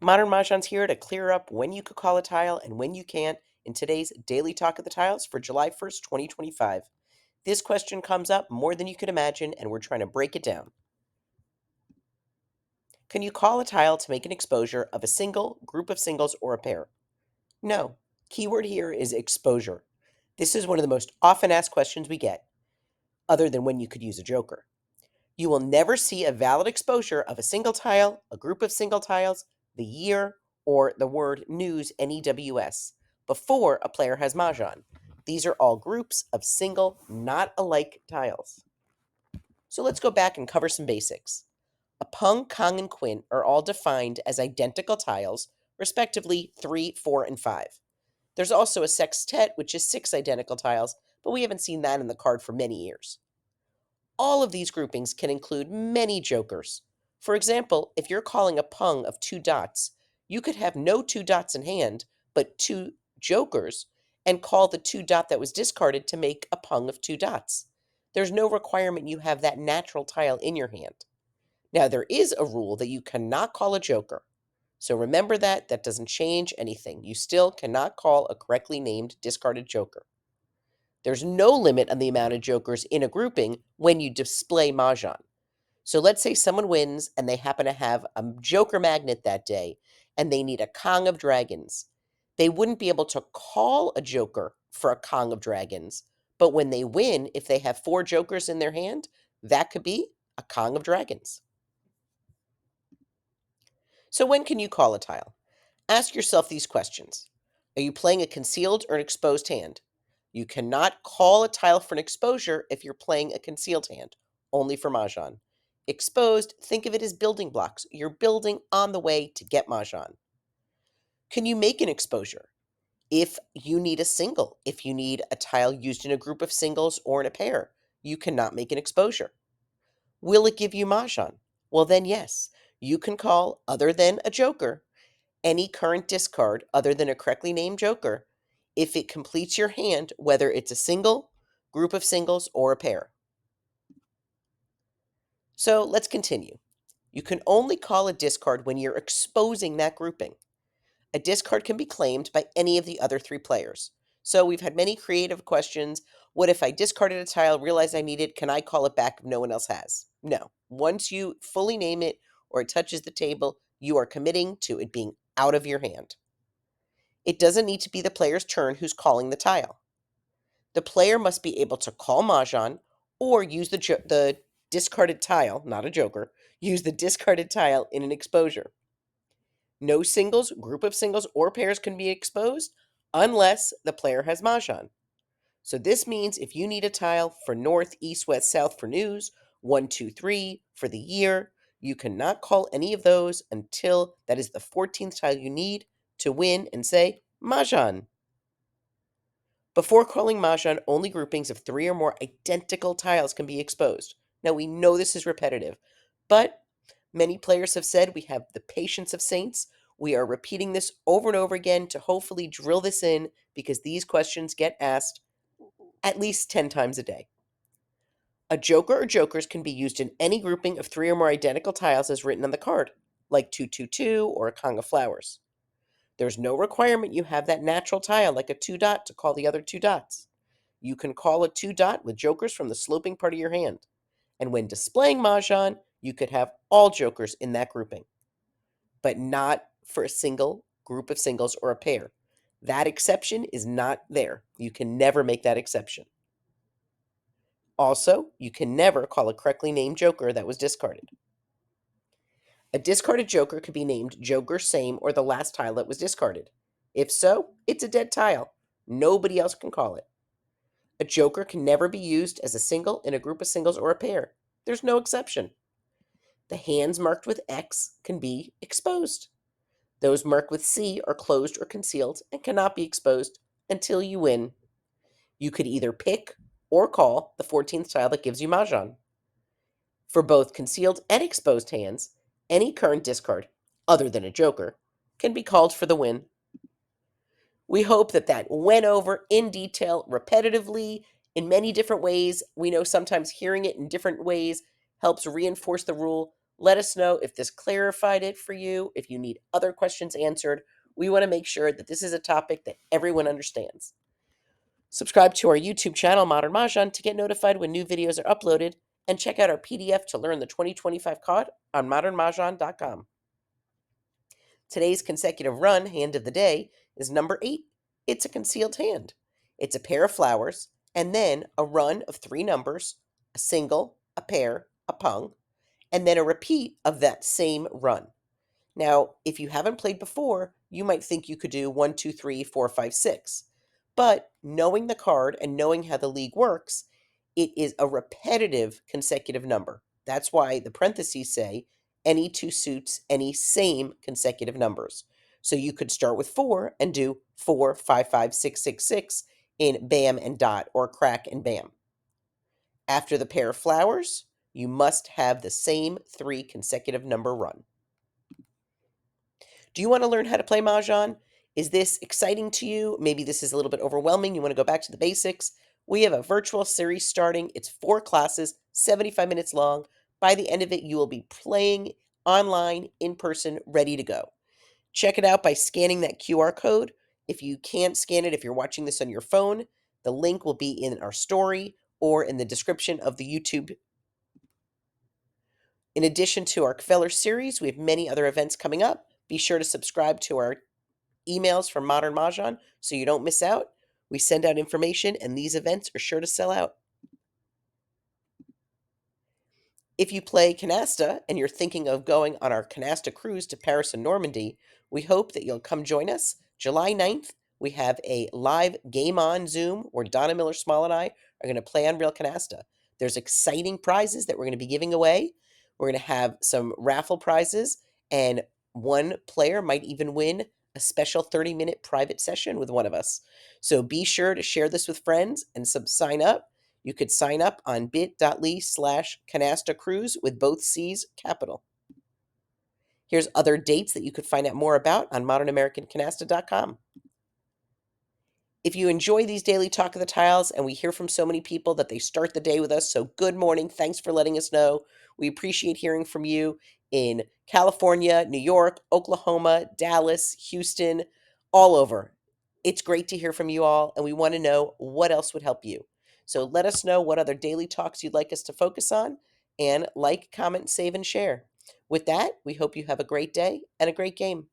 Modern Mahjong's here to clear up when you could call a tile and when you can't in today's Daily Talk of the Tiles for July 1st, 2025. This question comes up more than you could imagine, and we're trying to break it down. Can you call a tile to make an exposure of a single, group of singles, or a pair? No. Keyword here is exposure. This is one of the most often asked questions we get, other than when you could use a joker. You will never see a valid exposure of a single tile, a group of single tiles, the year, or the word news, NEWS, before a player has Mahjong. These are all groups of single, not alike tiles. So let's go back and cover some basics. A pung, kong, and quint are all defined as identical tiles, respectively 3, 4, and 5. There's also a sextet, which is 6 identical tiles, but we haven't seen that in the card for many years. All of these groupings can include many jokers. For example, if you're calling a pung of 2 dots, you could have no 2 dots in hand, but 2 jokers, and call the 2 dot that was discarded to make a pung of 2 dots. There's no requirement you have that natural tile in your hand. Now, there is a rule that you cannot call a joker. So remember that doesn't change anything. You still cannot call a correctly named discarded joker. There's no limit on the amount of jokers in a grouping when you display Mahjong. So let's say someone wins and they happen to have a joker magnet that day and they need a Kong of Dragons. They wouldn't be able to call a joker for a Kong of Dragons, but when they win, if they have 4 jokers in their hand, that could be a Kong of Dragons. So when can you call a tile? Ask yourself these questions. Are you playing a concealed or an exposed hand? You cannot call a tile for an exposure if you're playing a concealed hand, only for Mahjong. Exposed, think of it as building blocks. You're building on the way to get Mahjong. Can you make an exposure? If you need a single, if you need a tile used in a group of singles or in a pair, you cannot make an exposure. Will it give you Mahjong? Well, then yes, you can call, other than a joker, any current discard other than a correctly named joker if it completes your hand, whether it's a single, group of singles, or a pair. So let's continue. You can only call a discard when you're exposing that grouping. A discard can be claimed by any of the other 3 players. So we've had many creative questions. What if I discarded a tile, realized I need it, can I call it back if no one else has? No. Once you fully name it or it touches the table, you are committing to it being out of your hand. It doesn't need to be the player's turn who's calling the tile. The player must be able to call Mahjong or use the discarded tile, not a joker, use the discarded tile in an exposure. No singles, group of singles, or pairs can be exposed unless the player has Mahjong. So this means if you need a tile for north, east, west, south for news, 1, 2, 3 for the year, you cannot call any of those until that is the 14th tile you need to win and say Mahjong. Before calling Mahjong, only groupings of 3 or more identical tiles can be exposed. Now we know this is repetitive, but many players have said we have the patience of saints. We are repeating this over and over again to hopefully drill this in because these questions get asked at least 10 times a day. A joker or jokers can be used in any grouping of 3 or more identical tiles as written on the card, like 222 or a Kong of Flowers. There's no requirement you have that natural tile like a 2 dot to call the other 2 dots. You can call a 2 dot with jokers from the sloping part of your hand. And when displaying Mahjong, you could have all jokers in that grouping, but not for a single, group of singles, or a pair. That exception is not there. You can never make that exception. Also, you can never call a correctly named joker that was discarded. A discarded joker could be named joker, same, or the last tile that was discarded. If so, it's a dead tile. Nobody else can call it. A joker can never be used as a single in a group of singles or a pair. There's no exception. The hands marked with X can be exposed. Those marked with C are closed or concealed and cannot be exposed until you win. You could either pick or call the 14th tile that gives you Mahjong. For both concealed and exposed hands, any current discard, other than a joker, can be called for the win. We hope that went over in detail, repetitively, in many different ways. We know sometimes hearing it in different ways helps reinforce the rule. Let us know if this clarified it for you, if you need other questions answered. We want to make sure that this is a topic that everyone understands. Subscribe to our YouTube channel, Modern Mahjong, to get notified when new videos are uploaded, and check out our PDF to learn the 2025 card on modernmahjong.com. Today's consecutive run hand of the day is number 8. It's a concealed hand. It's a pair of flowers, and then a run of 3 numbers, a single, a pair, a pung, and then a repeat of that same run. Now, if you haven't played before, you might think you could do 1, 2, 3, 4, 5, 6. But knowing the card and knowing how the league works, it is a repetitive consecutive number. That's why the parentheses say any 2 suits, any same consecutive numbers. So you could start with 4 and do 4, 5, 5, 6, 6, 6 in bam and dot or crack and bam. After the pair of flowers, you must have the same 3 consecutive number run. Do you want to learn how to play Mahjong? Is this exciting to you? Maybe this is a little bit overwhelming. You want to go back to the basics? We have a virtual series starting. It's 4 classes, 75 minutes long. By the end of it, you will be playing online, in person, ready to go. Check it out by scanning that QR code. If you can't scan it, if you're watching this on your phone, the link will be in our story or in the description of the YouTube. In addition to our Kveller series, we have many other events coming up. Be sure to subscribe to our emails from Modern Mahjong so you don't miss out. We send out information, and these events are sure to sell out. If you play Canasta and you're thinking of going on our Canasta cruise to Paris and Normandy, we hope that you'll come join us. July 9th, we have a live game on Zoom where Donna Miller-Small and I are going to play on real Canasta. There's exciting prizes that we're going to be giving away. We're going to have some raffle prizes, and one player might even win a special 30-minute private session with one of us. So be sure to share this with friends and sign up. You could sign up on bit.ly/Canasta Cruise with both C's capital. Here's other dates that you could find out more about on modernamericancanasta.com. If you enjoy these daily Talk of the Tiles, and we hear from so many people that they start the day with us, so good morning. Thanks for letting us know. We appreciate hearing from you in California, New York, Oklahoma, Dallas, Houston, all over. It's great to hear from you all, and we want to know what else would help you. So let us know what other daily talks you'd like us to focus on, and like, comment, save, and share. With that, we hope you have a great day and a great game.